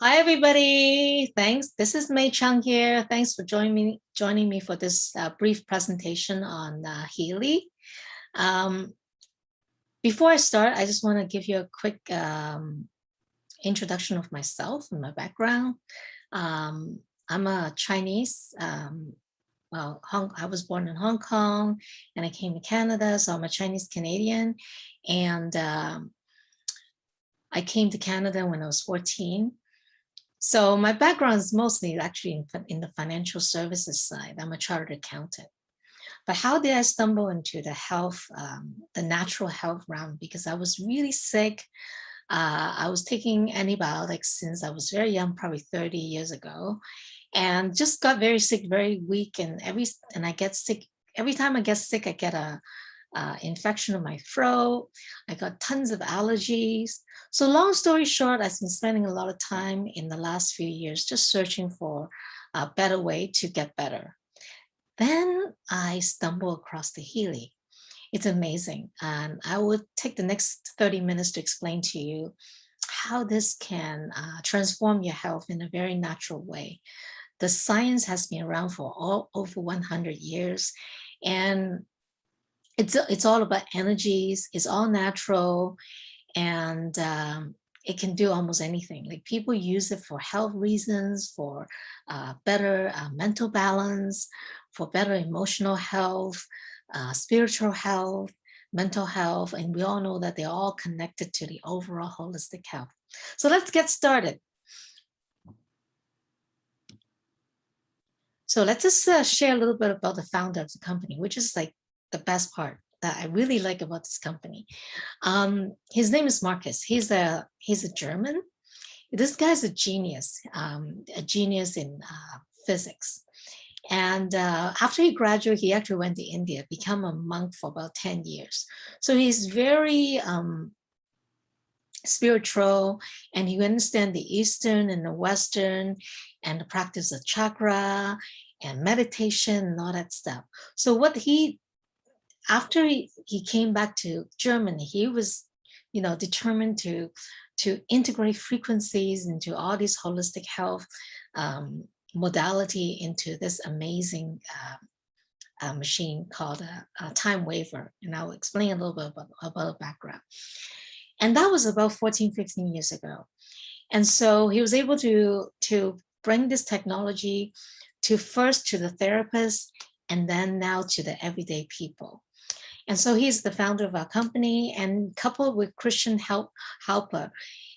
Hi, everybody. Thanks. This is Mei Chung here. Thanks for joining me for this brief presentation on Healy. Before I start, I just want to give you a quick introduction of myself and my background. I'm a Chinese. I was born in Hong Kong and I came to Canada, so I'm a Chinese Canadian. And I came to Canada when I was 14. So my background is mostly actually in the financial services side. I'm a chartered accountant. But how did I stumble into the health, the natural health realm? Because I was really sick. I was taking antibiotics since I was very young, probably 30 years ago, and just got very sick, very weak. And I get sick. Every time I get sick, I get a infection of my throat. I got tons of allergies. So long story short, I've been spending a lot of time in the last few years just searching for a better way to get better. Then I stumbled across the Healy. It's amazing. And I would take the next 30 minutes to explain to you how this can transform your health in a very natural way. The science has been around for over 100 years. And it's all about energies. It's all natural, and it can do almost anything. Like people use it for health reasons, for better mental balance, for better emotional health, spiritual health, mental health, and we all know that they're all connected to the overall holistic health. So let's get started. So let's just share a little bit about the founder of the company, which is like the best part that I really like about this company. His name is Marcus. He's a German. This guy's a genius in physics. And after he graduated, he actually went to India, become a monk for about 10 years. So he's very spiritual, and he understands the Eastern and the Western and the practice of chakra and meditation and all that stuff. So after he came back to Germany, he was, determined to integrate frequencies into all these holistic health modality into this amazing machine called a time waver. And I'll explain a little bit about the background. And that was about 14, 15 years ago. And so he was able to bring this technology to the therapists and then now to the everyday people. And so he's the founder of our company, and coupled with Christian Halper,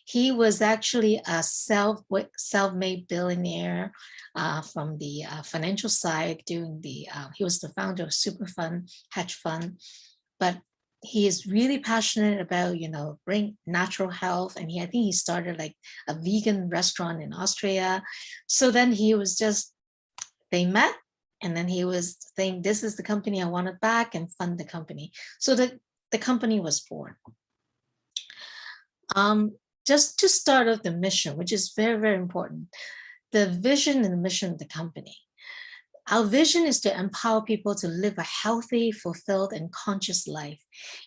he was actually a self-made billionaire from the financial side. He was the founder of super fund, hedge fund, but he is really passionate about, bring natural health. And I think he started like a vegan restaurant in Austria. So then they met. And then he was saying, this is the company I want to back and fund the company. So the company was born. Just to start off the mission, which is very, very important, the vision and the mission of the company. Our vision is to empower people to live a healthy, fulfilled, and conscious life,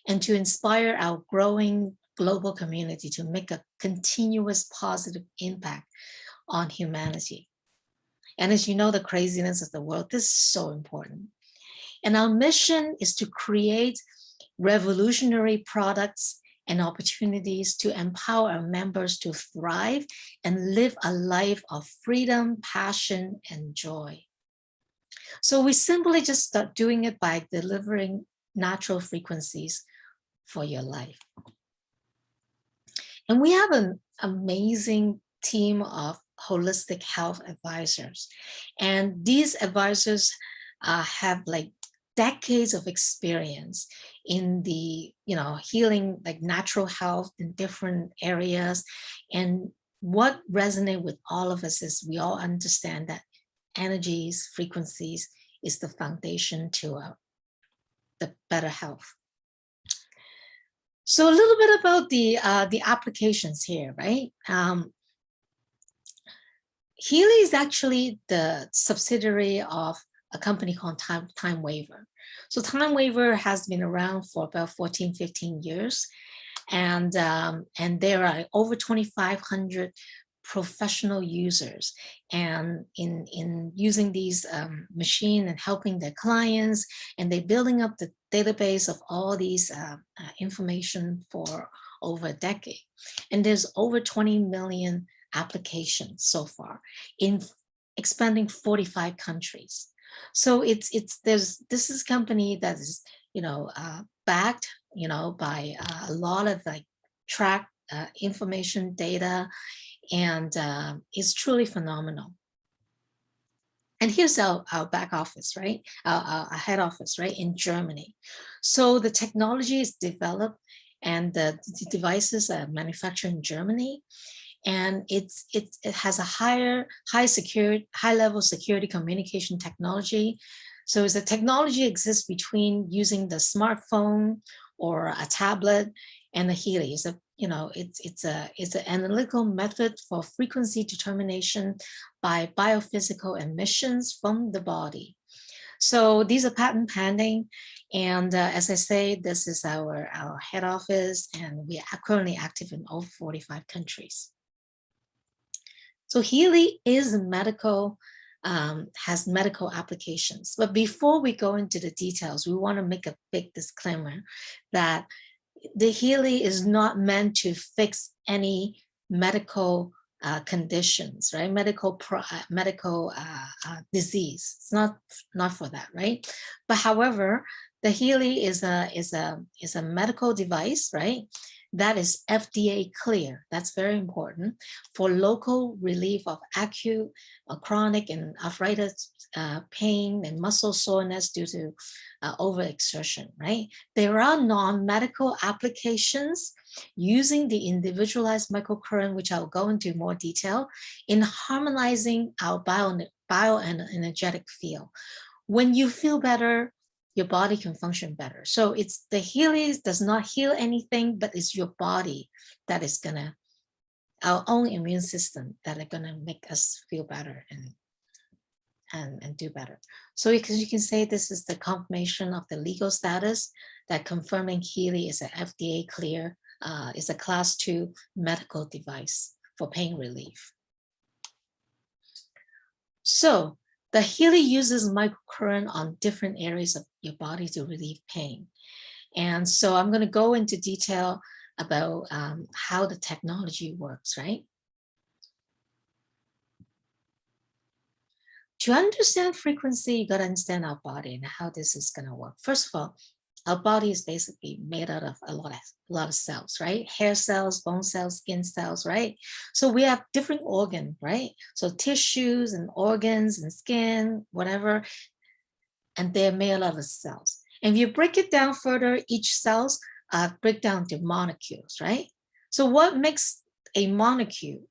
and to inspire our growing global community to make a continuous positive impact on humanity. And as you know, the craziness of the world, this is so important. And our mission is to create revolutionary products and opportunities to empower our members to thrive and live a life of freedom, passion, and joy. So we simply just start doing it by delivering natural frequencies for your life. And we have an amazing team of holistic health advisors. And these advisors have like decades of experience in the, healing, like natural health in different areas. And what resonates with all of us is we all understand that energies, frequencies is the foundation to the better health. So a little bit about the applications here, right? Healy is actually the subsidiary of a company called Time Waver. So Time Waver has been around for about 14, 15 years. And there are over 2,500 professional users, and in using these machine and helping their clients, and they're building up the database of all these information for over a decade. And there's over 20 million applications so far in expanding 45 countries. So this is a company that is, backed, by a lot of like track information data, and it's truly phenomenal. And here's our back office, right? Our head office, right, in Germany. So the technology is developed and the devices are manufactured in Germany. And it has a high level security communication technology. So as the technology exists between using the smartphone or a tablet and the Healy. It's an analytical method for frequency determination by biophysical emissions from the body. So these are patent pending. And as I say, this is our head office, and we are currently active in over 45 countries. So Healy is has medical applications. But before we go into the details, we want to make a big disclaimer that the Healy is not meant to fix any medical conditions, right? Medical disease. It's not for that, right? But however, the Healy is a medical device, right? That is FDA clear. That's very important for local relief of acute, chronic, and arthritis pain and muscle soreness due to overexertion, right? There are non-medical applications using the individualized microcurrent, which I'll go into more detail, in harmonizing our bioenergetic field. When you feel better, your body can function better. So it's the Healy does not heal anything, but it's your body that is gonna, our own immune system that are gonna make us feel better and do better. So you can say this is the confirmation of the legal status that confirming Healy is an FDA clear, is a class 2 medical device for pain relief. So the Healy uses microcurrent on different areas of your body to relieve pain. And so I'm going to go into detail about how the technology works, right? To understand frequency, you got to understand our body and how this is going to work. First of all, our body is basically made out of a lot of cells, right? Hair cells, bone cells, skin cells, right? So we have different organs, right? So tissues and organs and skin, whatever, and they're made out of cells. And if you break it down further, each cells break down to molecules, right? So what makes a molecule?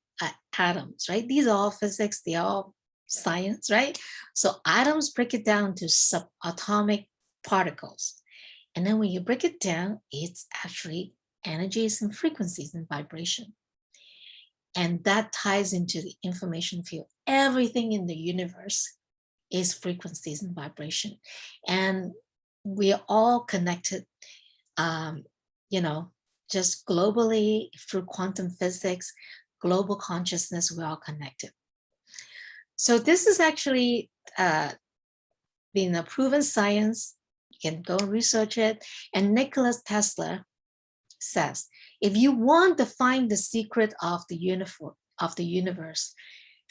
Atoms, right? These are all physics, they are all science, right? So atoms break it down to subatomic particles. And then when you break it down, it's actually energies and frequencies and vibration. And that ties into the information field. Everything in the universe is frequencies and vibration. And we are all connected, just globally through quantum physics, global consciousness, we're all connected. So this is actually been a proven science. You can go research it. And Nikola Tesla says, if you want to find the secret of the universe,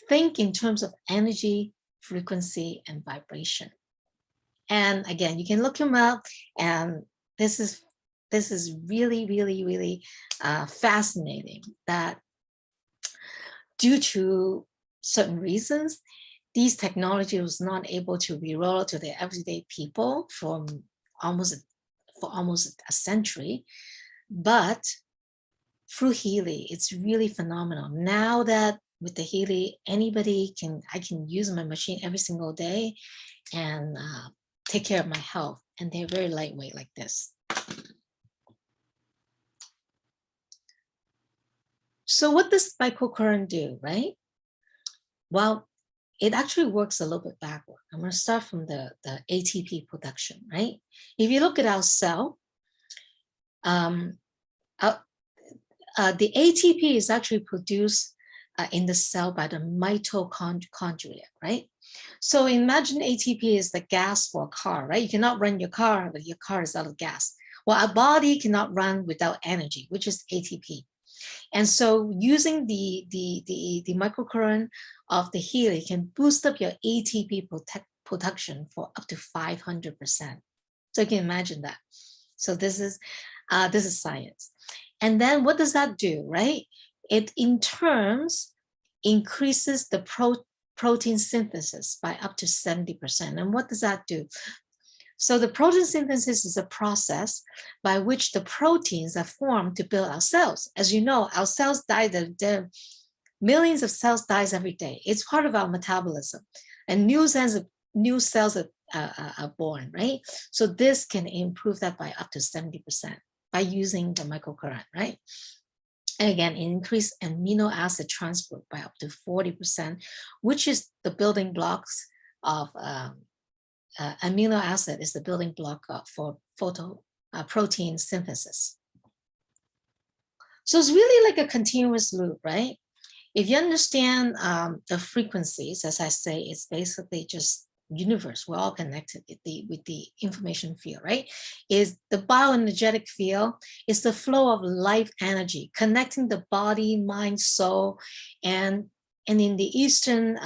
think in terms of energy, frequency, and vibration. And again, you can look him up, and this is really, really, really fascinating that due to certain reasons, these technology was not able to be rolled out to the everyday people for almost a century. But through Healy, it's really phenomenal. Now that with the Healy, I can use my machine every single day and take care of my health. And they're very lightweight like this. So what does microcurrent do, right? Well, it actually works a little bit backward. I'm going to start from the ATP production, right? If you look at our cell, the ATP is actually produced in the cell by the mitochondria, right? So imagine ATP is the gas for a car, right? You cannot run your car, but your car is out of gas. Well, our body cannot run without energy, which is ATP. And so using the microcurrent of the Healy can boost up your ATP production for up to 500%. So you can imagine that. So this is science. And then what does that do, right? It in turns increases the protein synthesis by up to 70%. And what does that do? So the protein synthesis is a process by which the proteins are formed to build our cells. As you know, our cells die, the millions of cells dies every day. It's part of our metabolism. And new cells are born, right? So this can improve that by up to 70% by using the microcurrent, right? And again, increase amino acid transport by up to 40%, which is the building blocks of amino acid is the building block for protein synthesis. So it's really like a continuous loop, right? If you understand the frequencies, as I say, it's basically just universe. We're all connected with the information field, right? Is the bioenergetic field is the flow of life energy connecting the body, mind, soul, and in the Eastern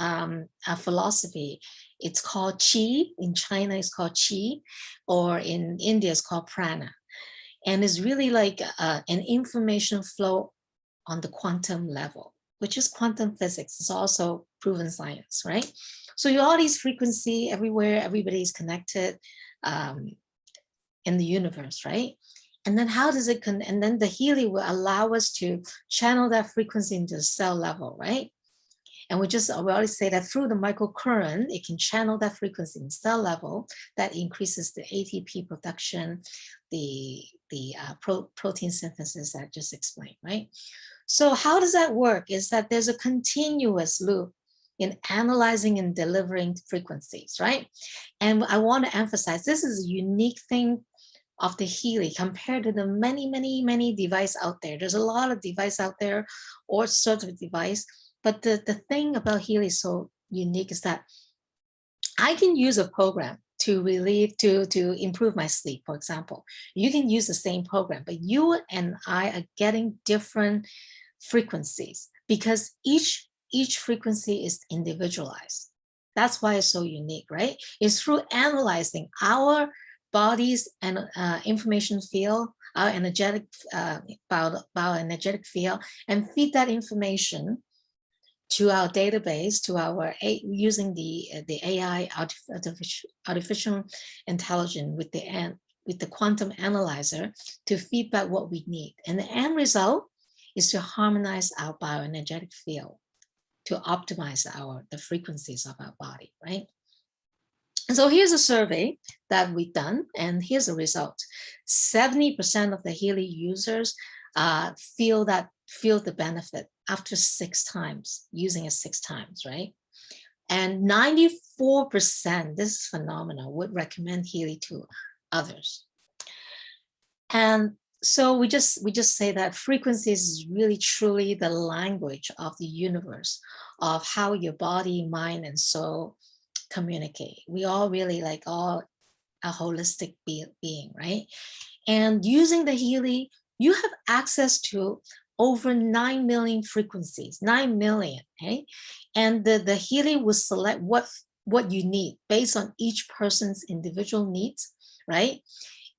philosophy, it's called Qi. In China, it's called Qi, or in India, it's called prana. And it's really like an information flow on the quantum level, which is quantum physics. It's also proven science, right? So you all these frequency everywhere, everybody is connected in the universe, right? And then how does it and then the Healy will allow us to channel that frequency into the cell level, right? And we always say that through the microcurrent, it can channel that frequency in cell level that increases the ATP production, the protein synthesis that I just explained, right? So how does that work? Is that there's a continuous loop in analyzing and delivering frequencies, right? And I want to emphasize, this is a unique thing of the Healy compared to the many devices out there. There's a lot of device out there, all sorts of device. But the thing about Healy is so unique is that I can use a program to improve my sleep, for example. You can use the same program, but you and I are getting different frequencies because each frequency is individualized. That's why it's so unique, right? It's through analyzing our bodies and information field, our energetic bioenergetic field, and feed that information to our database, to our using the AI, artificial intelligence with the quantum analyzer to feed back what we need. And the end result is to harmonize our bioenergetic field, to optimize the frequencies of our body, right? And so here's a survey that we've done, and here's the result. 70% of the Healy users feel the benefit after 6 times, using it 6 times, right? And 94%, this is phenomenal, would recommend Healy to others. And so we just say that frequencies is really truly the language of the universe, of how your body, mind, and soul communicate. We all really like all a holistic being, right? And using the Healy, you have access to over 9 million frequencies, 9 million, okay? And the Healy will select what you need based on each person's individual needs, right?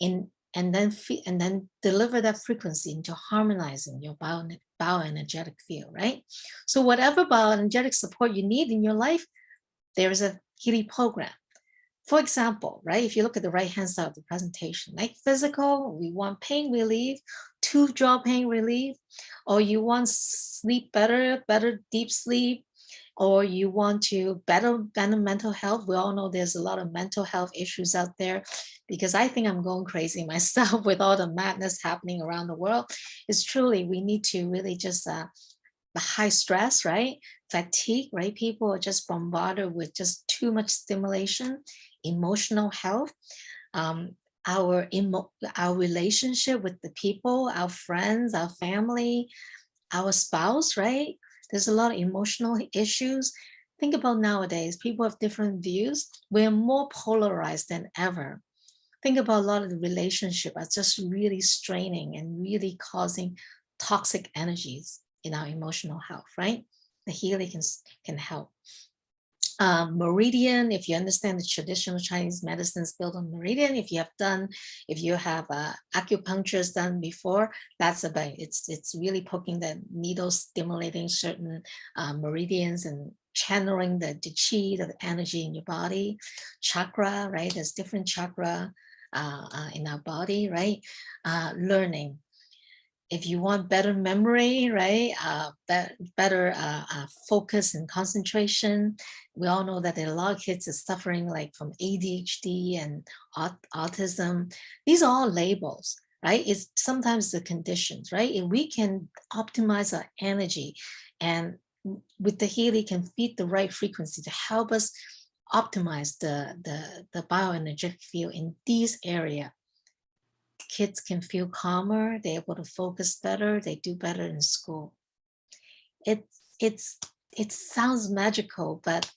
And then deliver that frequency into harmonizing your bioenergetic field, right? So whatever bioenergetic support you need in your life, there is a Healy program. For example, right, if you look at the right-hand side of the presentation, like physical, we want pain relief, tooth jaw pain relief, or you want sleep better deep sleep, or you want to better mental health. We all know there's a lot of mental health issues out there, because I think I'm going crazy myself with all the madness happening around the world. It's truly, we need to really just the high stress, right? Fatigue, right? People are just bombarded with just too much stimulation, emotional health, our relationship with the people, our friends, our family, our spouse, right? There's a lot of emotional issues. Think about nowadays, people have different views. We're more polarized than ever. Think about a lot of the relationships are just really straining and really causing toxic energies in our emotional health, right? The Healy can help. Meridian, if you understand the traditional Chinese medicines built on meridian, if you have acupuncture done before, that's about it's really poking the needle, stimulating certain meridians and channeling the qi, the energy in your body. Chakra, right? There's different chakra in our body, right? Learning. If you want better memory, right, better focus and concentration, we all know that there are a lot of kids are suffering like from ADHD and autism. These are all labels, right? It's sometimes the conditions, right? If we can optimize our energy and with the Healy can feed the right frequency to help us optimize the bioenergetic field in these areas, kids can feel calmer, they're able to focus better, they do better in school. It sounds magical, but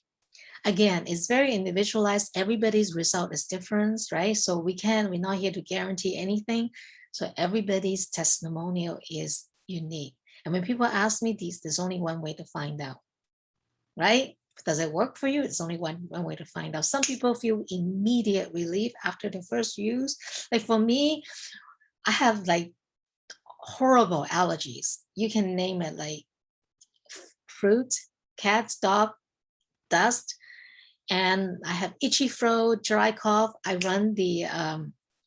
again, it's very individualized. Everybody's result is different, right? So we're not here to guarantee anything. So everybody's testimonial is unique. And when people ask me these, there's only one way to find out, right? Does it work for you? It's only one way to find out. Some people feel immediate relief after the first use. Like for me, I have like horrible allergies. You can name it, like fruit, cats, dog, dust. And I have itchy throat, dry cough. I run the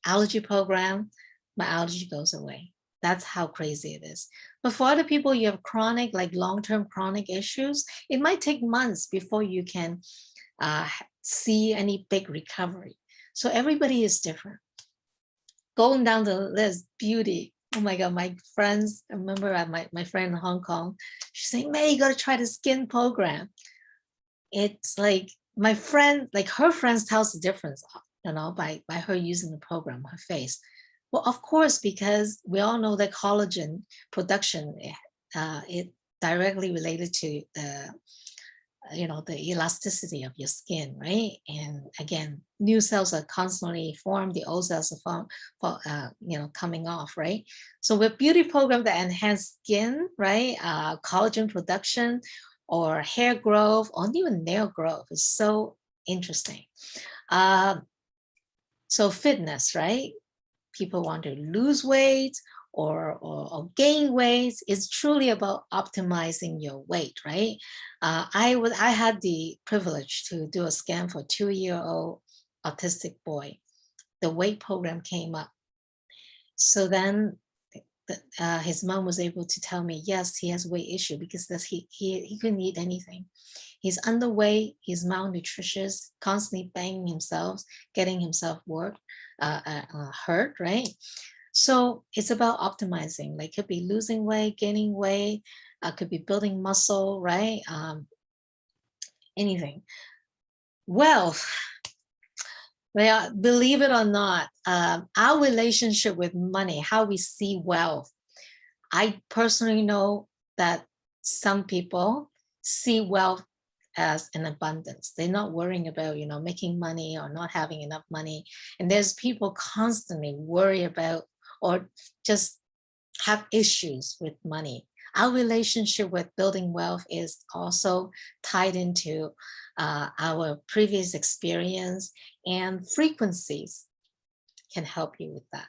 allergy program. My allergy goes away. That's how crazy it is. But for other people, you have chronic, like long-term chronic issues, it might take months before you can see any big recovery. So everybody is different. Going down the list, beauty. Oh my God, my friends, I remember my friend in Hong Kong, she's saying, May, you gotta try the skin program. It's like my friend, like her friends tells the difference, you know, by her using the program, her face. Well, of course, because we all know that collagen production, it directly related to the elasticity of your skin, right? And again, new cells are constantly formed, the old cells are coming off, right? So with beauty program that enhance skin, right? Collagen production or hair growth or even nail growth is so interesting. So fitness, right? People want to lose weight or gain weight. It's truly about optimizing your weight, right? I had the privilege to do a scan for a 2-year-old autistic boy. The weight program came up. So then his mom was able to tell me, yes, he has weight issue because he couldn't eat anything. He's underweight, he's malnutritious, constantly banging himself, getting himself hurt, right? So it's about optimizing, like could be losing weight, gaining weight, could be building muscle, right? Anything. Wealth. Well, believe it or not, our relationship with money, how we see wealth. I personally know that some people see wealth as an abundance. They're not worrying about, making money or not having enough money. And there's people constantly worry about or just have issues with money. Our relationship with building wealth is also tied into our previous experience, and frequencies can help you with that.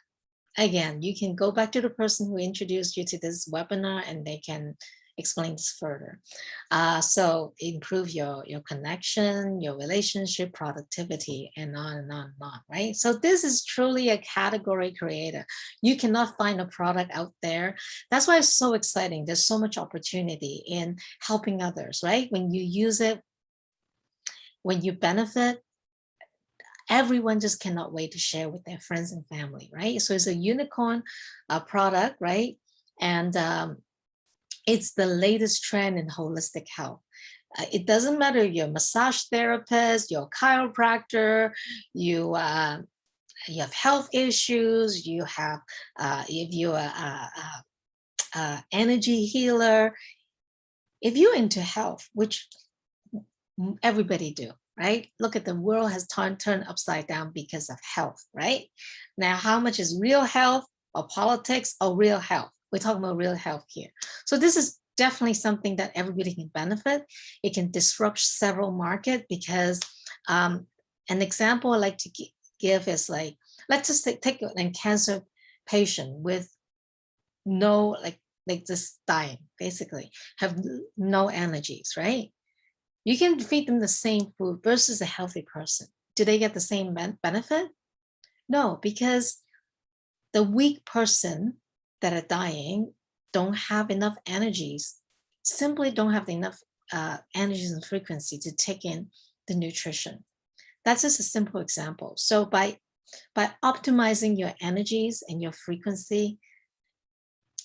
Again, you can go back to the person who introduced you to this webinar and they can explain this further. So improve your connection, your relationship, productivity, and on and on and on, right? So this is truly a category creator. You cannot find a product out there. That's why it's so exciting. There's so much opportunity in helping others, right? When you use it, when you benefit, everyone just cannot wait to share with their friends and family, right? So it's a unicorn product, right? And it's the latest trend in holistic health. It doesn't matter if you're a massage therapist, you're a chiropractor, you have health issues, you have, if you're a energy healer, if you're into health, which everybody do, right? Look at the world has turned upside down because of health, right? Now, how much is real health or politics or real health? We're talking about real health here. So this is definitely something that everybody can benefit. It can disrupt several markets because an example I like to give is like, let's just take a cancer patient with no, like just dying, basically, have no energies, right? You can feed them the same food versus a healthy person. Do they get the same benefit? No, because the weak person that are dying don't have enough energies, simply don't have enough energies and frequency to take in the nutrition. That's just a simple example. So by optimizing your energies and your frequency,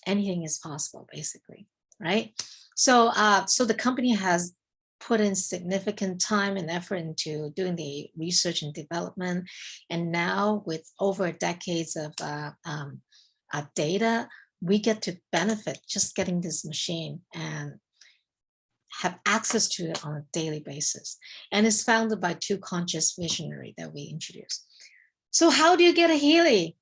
anything is possible, basically, right? So so the company has put in significant time and effort into doing the research and development. And now with over decades of data, we get to benefit just getting this machine and have access to it on a daily basis. And it's founded by two conscious visionaries that we introduced. So how do you get a Healy?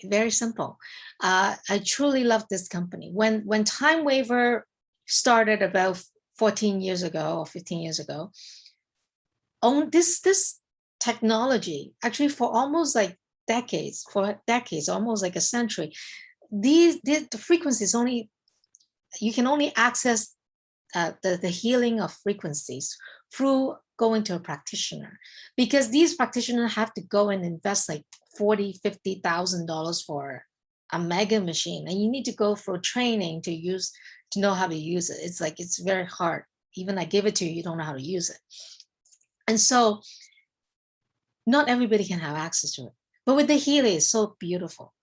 Very simple. I truly love this company. When Time Waver started about 14 years ago or 15 years ago, on this technology, actually for almost like decades, almost like a century, the frequencies only, you can only access the healing of frequencies through going to a practitioner, because these practitioners have to go and invest like $40,000-$50,000 for a mega machine, and you need to go for training to know how to use it. It's like, it's very hard. Even I give it to you, you don't know how to use it. And so not everybody can have access to it. But with the Healy, it's so beautiful.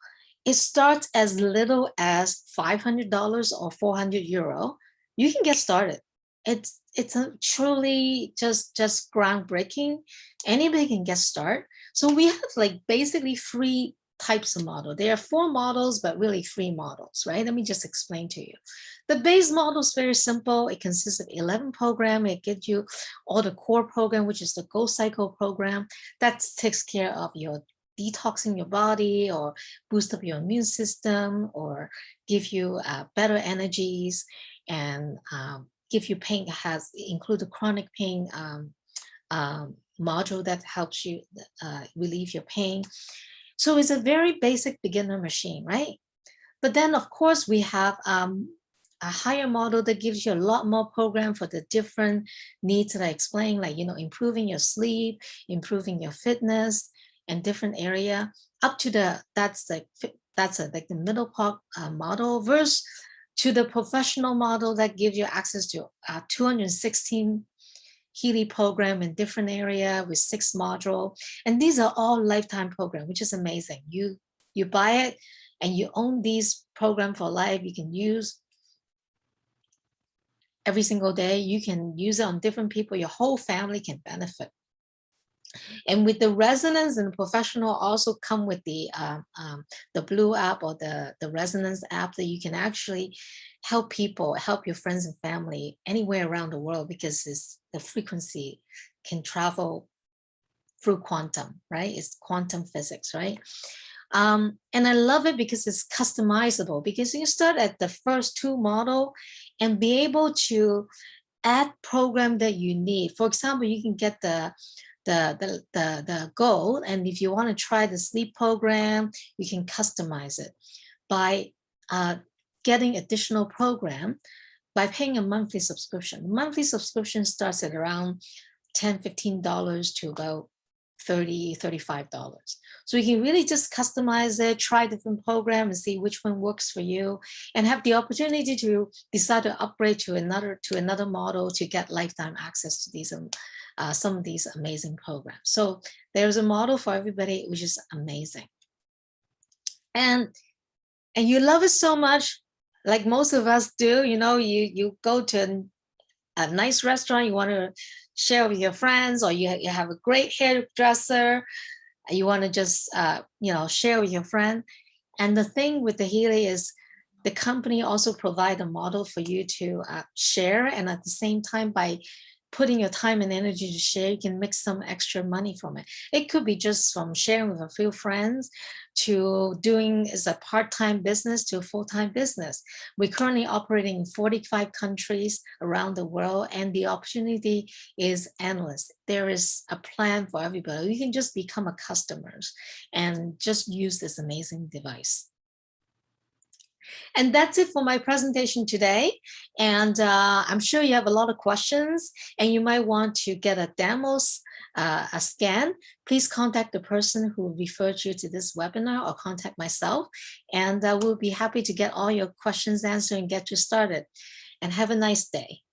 It starts as little as $500 or 400 euro. You can get started. It's a truly just groundbreaking. Anybody can get started. So we have like basically 3 types of model. There are 4 models, but really 3 models, right? Let me just explain to you. The base model is very simple. It consists of 11 programs. It gives you all the core program, which is the Go Cycle program. That takes care of your detoxing your body, or boost up your immune system, or give you better energies, and give you pain. Has included chronic pain module that helps you relieve your pain. So it's a very basic beginner machine, right? But then of course we have a higher model that gives you a lot more program for the different needs that I explained, like, you know, improving your sleep, improving your fitness, and different area up to that's like the middle part model, versus to the professional model that gives you access to 216 Healy program in different area with 6 modules. And these are all lifetime program, which is amazing. You buy it and you own these program for life. You can use every single day. You can use it on different people. Your whole family can benefit. And with the resonance and the professional also come with the Blue app, or the resonance app, that you can actually help people, help your friends and family anywhere around the world, because the frequency can travel through quantum, right? It's quantum physics, right? And I love it because it's customizable, because you start at the first 2 model and be able to add program that you need. For example, you can get the goal, and if you want to try the sleep program, you can customize it by getting additional program by paying a monthly subscription. Monthly subscription starts at around $10-15 to about $30-35. So you can really just customize it, try different program and see which one works for you, and have the opportunity to decide to upgrade to another model to get lifetime access to these some of these amazing programs. So there's a model for everybody, which is amazing. And you love it so much, like most of us do. You know, you go to a nice restaurant, you want to share with your friends, or you have a great hairdresser, you want to just you know, share with your friend. And the thing with the Healy is, The company also provide a model for you to share, and at the same time, by putting your time and energy to share, you can make some extra money from it. It could be just from sharing with a few friends to doing as a part-time business to a full-time business. We're currently operating in 45 countries around the world, and the opportunity is endless. There is a plan for everybody. You can just become a customer and just use this amazing device. And that's it for my presentation today. And I'm sure you have a lot of questions, and you might want to get a demo, a scan. Please contact the person who referred you to this webinar, or contact myself. And we'll be happy to get all your questions answered and get you started. And have a nice day.